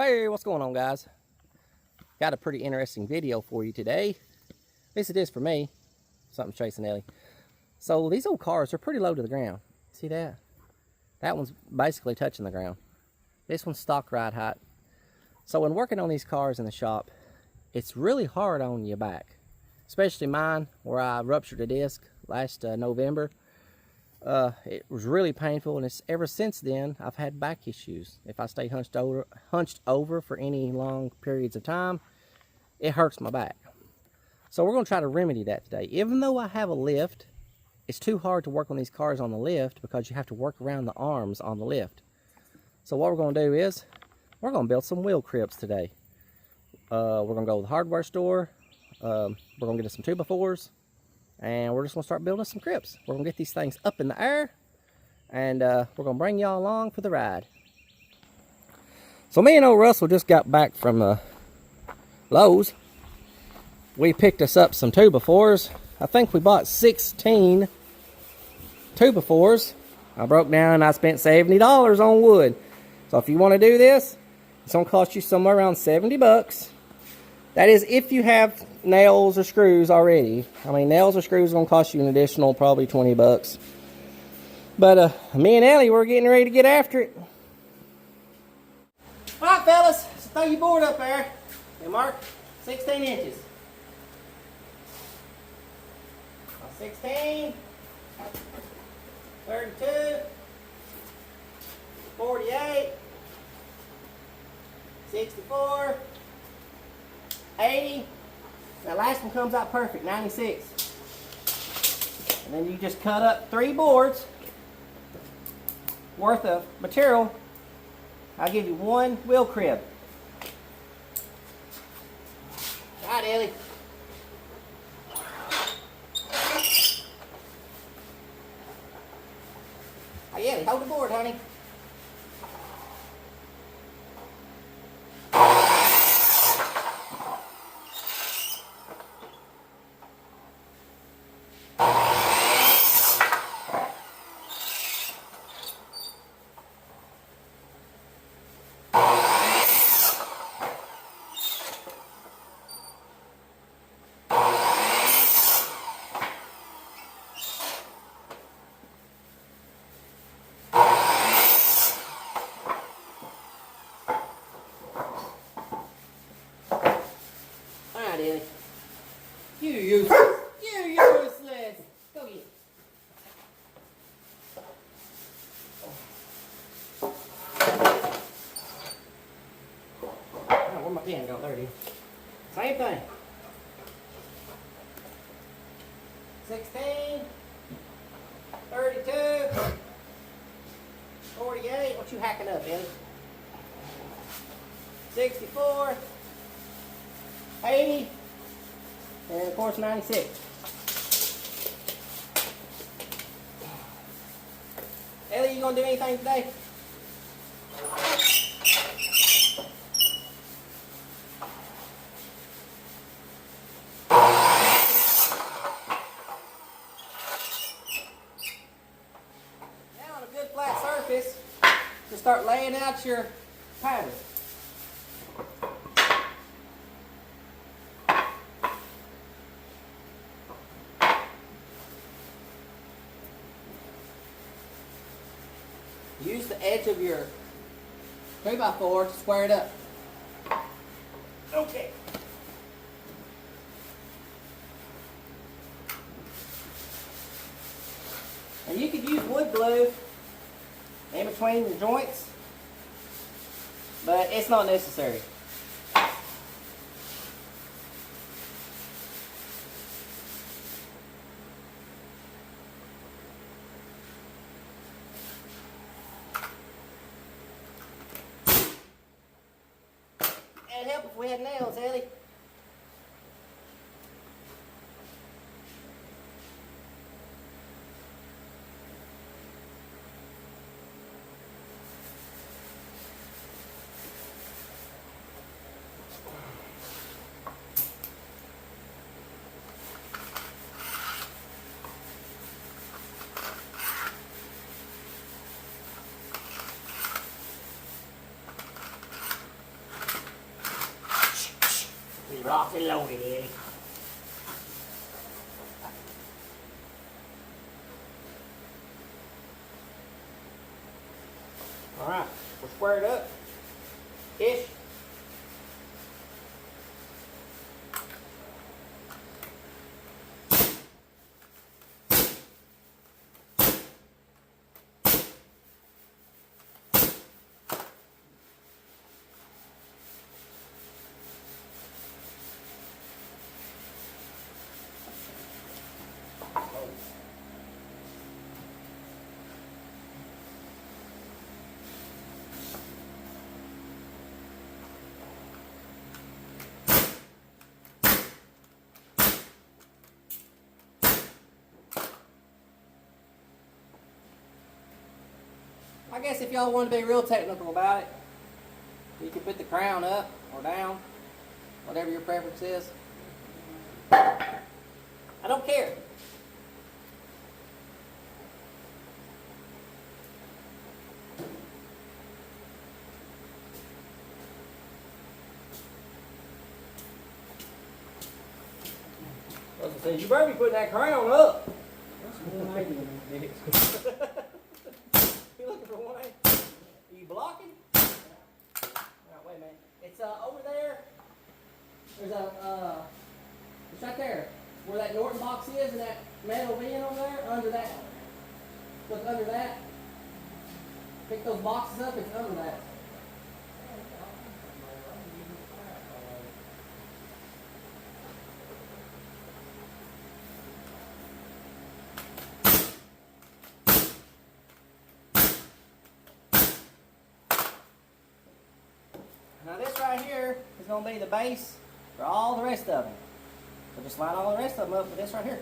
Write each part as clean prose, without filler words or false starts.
Hey, what's going on, guys? Got a pretty interesting video for you today. At least it is for me. Something's chasing Ellie. So these old cars are pretty low to the ground. See that? That one's basically touching the ground. This one's stock ride height. So when working on these cars in the shop, it's really hard on your back. Especially mine, where I ruptured a disc last November. It was really painful, and it's ever since then I've had back issues. If I stay hunched over for any long periods of time, it hurts my back. So we're going to try to remedy that today. Even though I have a lift, it's too hard to work on these cars on the lift because you have to work around the arms on the lift. So what we're going to do is we're going to build some wheel cribs today. We're going to go to the hardware store. We're going to get us some 2x4s. And we're just going to start building some cribs. We're going to get these things up in the air. And we're going to bring y'all along for the ride. So me and old Russell just got back from Lowe's. We picked us up some 2x4s. I think we bought 16 2x4s. I broke down and I spent $70 on wood. So if you want to do this, it's going to cost you somewhere around 70 bucks. That is if you have nails or screws already. I mean, nails or screws are going to cost you an additional probably 20 bucks. But me and Ellie, we're getting ready to get after it. All right, fellas, so throw your board up there and mark 16 inches. 16, 32, 48, 64, 80. That last one comes out perfect, 96. And then you just cut up 3 boards worth of material. I'll give you 1 wheel crib. All right, Ellie. Hey, Ellie, hold the board, honey. Ellie. You useless. You useless. Go get it. Oh, where'd my pen go? There it is. Same thing. 16, 32, 48. What you hacking up, Ellie? 64. 80, and of course 96. Ellie, you gonna do anything today? Now on a good flat surface, just start laying out your pattern. Use the edge of your 3x4 to square it up. Okay. And you could use wood glue in between the joints, but it's not necessary. It'd help if we had nails, Ellie. Locked and loaded, Eddie. Alright, we're squared up. Ish. I guess if y'all want to be real technical about it, you can put the crown up or down, whatever your preference is. I don't care. Russell says, you better be putting that crown up. You looking for 180? Are you blocking? No, wait a minute. It's over there. There's a it's right there. Where that Norton box is and that metal bin over there, under that. Look under that. Pick those boxes up, it's under that. Now this right here is going to be the base for all the rest of them. So just line all the rest of them up with this right here.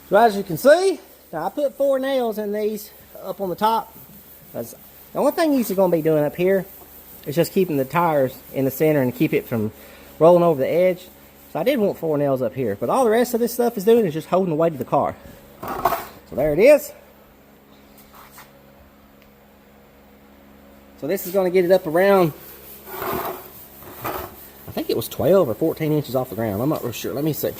So as you can see, now I put 4 nails in these up on the top. The only thing these are going to be doing up here is just keeping the tires in the center and keep it from rolling over the edge. So I did want 4 nails up here, but all the rest of this stuff is doing is just holding the weight of the car. So there it is. So this is going to get it up around, I think it was 12 or 14 inches off the ground. I'm not real sure. Let me see.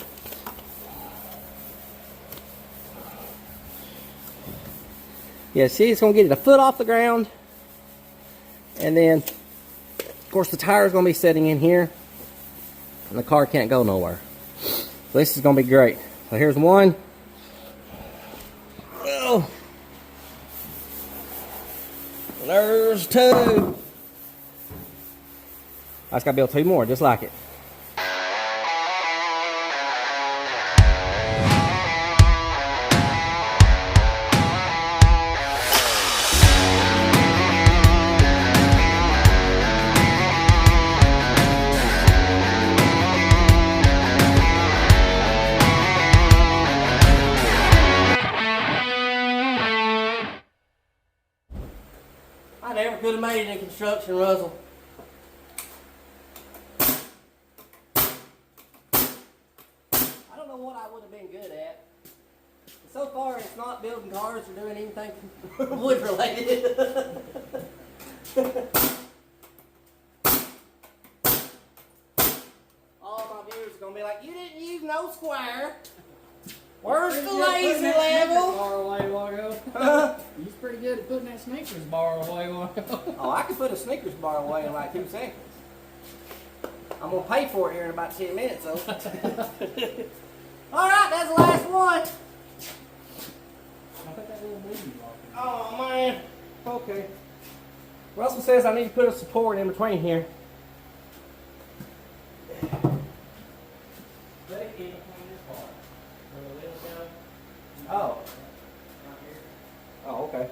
Yeah, see, it's going to get it a foot off the ground. And then, of course, the tire is going to be sitting in here. And the car can't go nowhere. So this is going to be great. So here's one. Oh. There's 2. I just got to build 2 more, just like it. I never could have made it in construction, Russell. I don't know what I would have been good at. So far, it's not building cars or doing anything wood related. All my viewers are going to be like, you didn't use no square. Where's the lazy level? Car away a while ago. He's pretty good at putting that Snickers bar away. Oh, I can put a Snickers bar away in like 2 seconds. I'm gonna pay for it here in about 10 minutes, though. All right, that's the last one. I put that little baby bar. Oh man. Okay. Russell says I need to put a support in between here. Put it in between this bar. Where the wheels go. Oh. Right here. Oh, okay.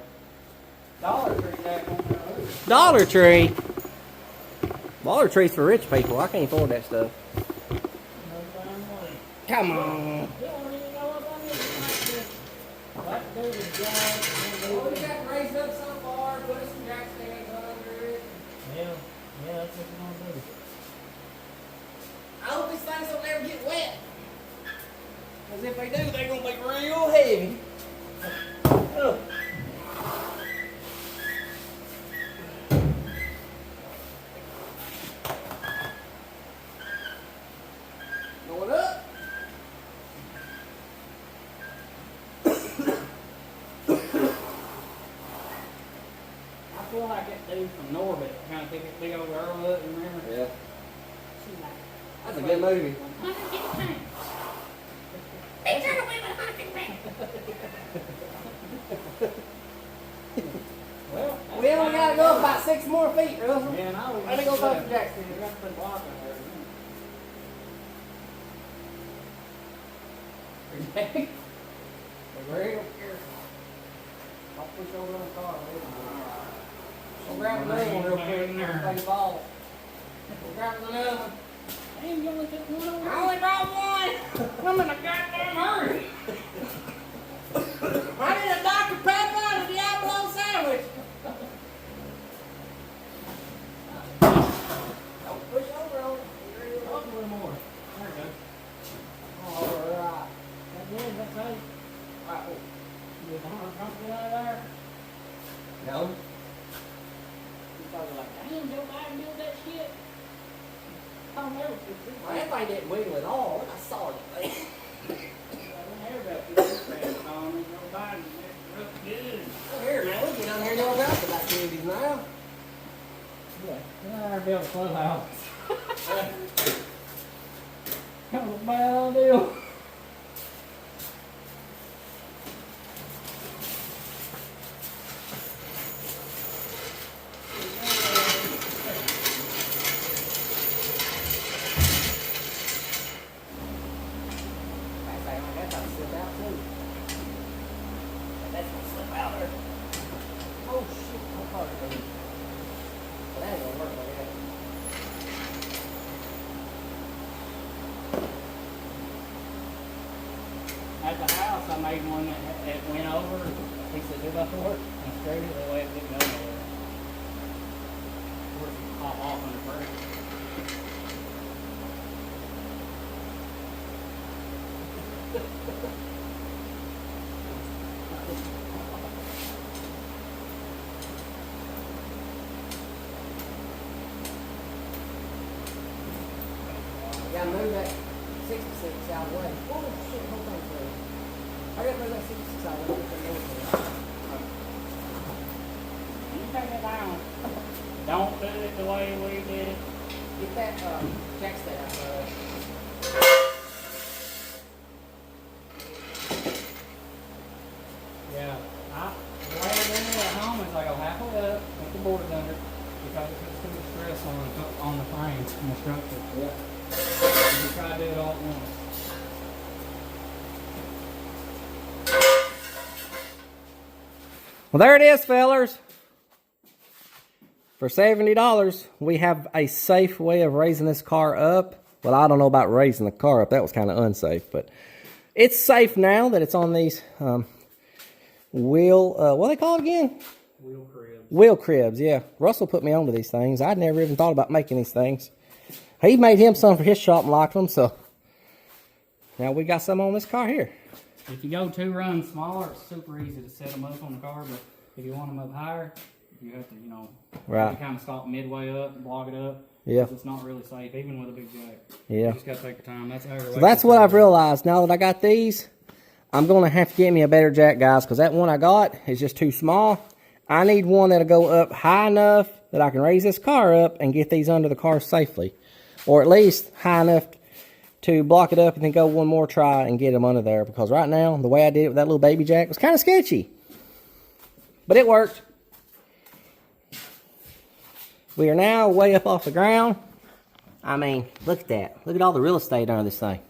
Dollar Tree back on the road. Dollar Tree. Dollar Tree's for rich people. I can't afford that stuff. No damn way. Come on. You don't even know what that is. Like do the job. Well, we got to raise it up so far, put some jack stands under it. Yeah, that's what you're gonna do. I hope these things don't ever get wet. Because if they do, they're going to be real heavy. Ugh. Going up. I feel like that dude from Norbit kind of picked that big old girl up, you remember? Yeah. She's like, That's a good movie. 150 pounds. They trying to win with 100 pounds. Well, We only got to go up about 6 more feet, Russell. yeah, and I was Let me go just talk saying, to Jackson. we got to put a block in there. Okay. Be real careful. Don't push over on the car. We'll grab another one real quick. Everybody fall. We'll grab another one. Damn, you only took one over. I only brought one. I'm in a goddamn hurry. I need a Dr. Pepper and a Diablo sandwich. Don't push over on it. Oh, a little more. There we go. All right. That's it, that's right. All right. You get the hunter trunk out of there. No. You probably like, damn, Joe Biden built that shit. I'll never fix it. Well, that thing didn't wiggle at all. I saw it. I don't care about this crap on me. Joe Biden, that's real good. Oh, here, man. We get down here and know about the activities now. Yeah, we're not build a clubhouse. That was a bad idea. That's how it slipped out, too. That's gonna slip out there. Oh, shit. I'm probably gonna... But that ain't gonna work like that. At the house, I made one that went over. He said, do that for it. And straight it the way it didn't go nowhere. Of course, it pop off on the brake. You gotta move that 66 out of the way. Oh, shit. Whole thing's moving. I gotta move that 66 out of the way. You take it down. Don't do it the way we did it. Get that jack stand out of the way. Yeah. The way I do it at home is I go halfway up, put the board under, because it puts too much stress on the frames and the structure. Yeah. You try to do it all at once. Well, there it is, fellers. For $70, we have a safe way of raising this car up. Well, I don't know about raising the car up. That was kind of unsafe, but it's safe now that it's on these what do they call it again? Wheel cribs. Wheel cribs, yeah. Russell put me onto these things. I'd never even thought about making these things. He made him some for his shop and liked them, so now we got some on this car here. If you go 2 runs smaller, it's super easy to set them up on the car, but if you want them up higher, you have to, Right. kind of stop midway up and block it up. Yeah. 'Cause it's not really safe, even with a big jack. Yeah. You just gotta take your time. That's how. So that's what I've realized. Now that I got these, I'm going to have to get me a better jack, guys, because that one I got is just too small. I need one that'll go up high enough that I can raise this car up and get these under the car safely. Or at least high enough to block it up and then go one more try and get them under there. Because right now, the way I did it with that little baby jack was kind of sketchy. But it worked. We are now way up off the ground. I mean, look at that. Look at all the real estate under this thing.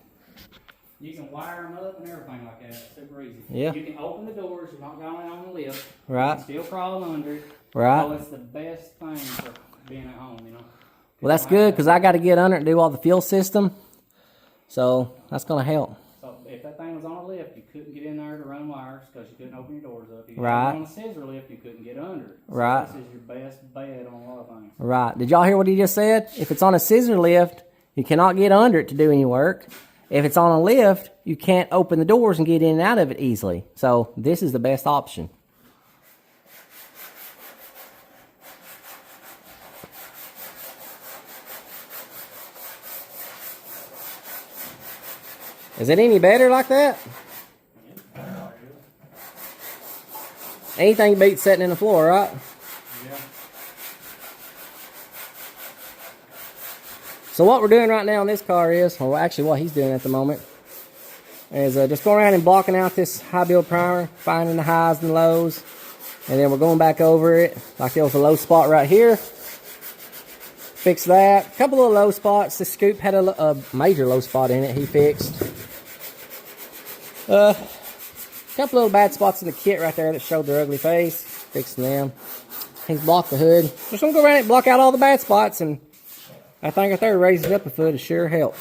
You can wire them up and everything like that. Super easy. Yeah. You can open the doors. You're not going on the lift. Right. You can still crawl under it. Right. So it's the best thing for being at home, you know. Well, that's good because I got to get under it and do all the fuel system. So that's going to help. So if that thing was on a lift, you couldn't get in there to run wires because you couldn't open your doors up. If you Right. had it on a scissor lift, you couldn't get under it. So Right. this is your best bet on a lot of things. Right. Did y'all hear what he just said? If it's on a scissor lift, you cannot get under it to do any work. If it's on a lift, you can't open the doors and get in and out of it easily. So this is the best option. Is it any better like that? Anything beats sitting in the floor, right? Yeah. So what we're doing right now in this car is, or actually what he's doing at the moment, is just going around and blocking out this high build primer, finding the highs and lows, and then we're going back over it. Like there was a low spot right here. Fix that. A couple of low spots. The Scoop had a major low spot in it. He fixed. A couple little bad spots in the kit right there that showed their ugly face. Fixing them. He's blocked the hood. Just gonna go around and block out all the bad spots, and I think a third raising up a foot is sure help.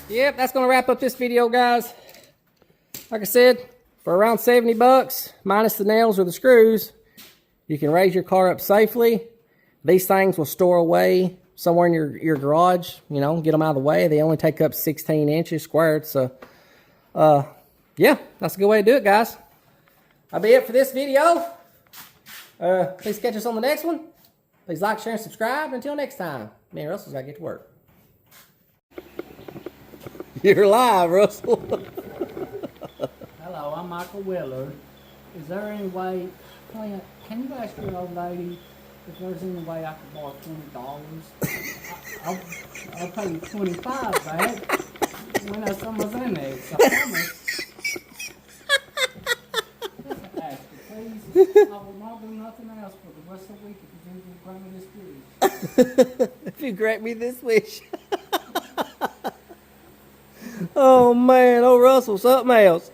Yep, that's gonna wrap up this video, guys. Like I said, for around 70 bucks, minus the nails or the screws, you can raise your car up safely. These things will store away somewhere in your garage, you know, get them out of the way. They only take up 16 inches squared, so yeah, that's a good way to do it, guys. That'll be it for this video. Please catch us on the next one. Please like, share, and subscribe. Until next time, me and Russell's got to get to work. You're live, Russell. Hello, I'm Michael Willard. Is there any way, Clint, can you ask your old lady if there's any way I could borrow $20? I'll pay you $25 back when someone's in there. So I promise. Ask her, please. I will not do nothing else for the rest of the week if you do grant me this wish. If you grant me this wish. Oh man, oh Russell, something else.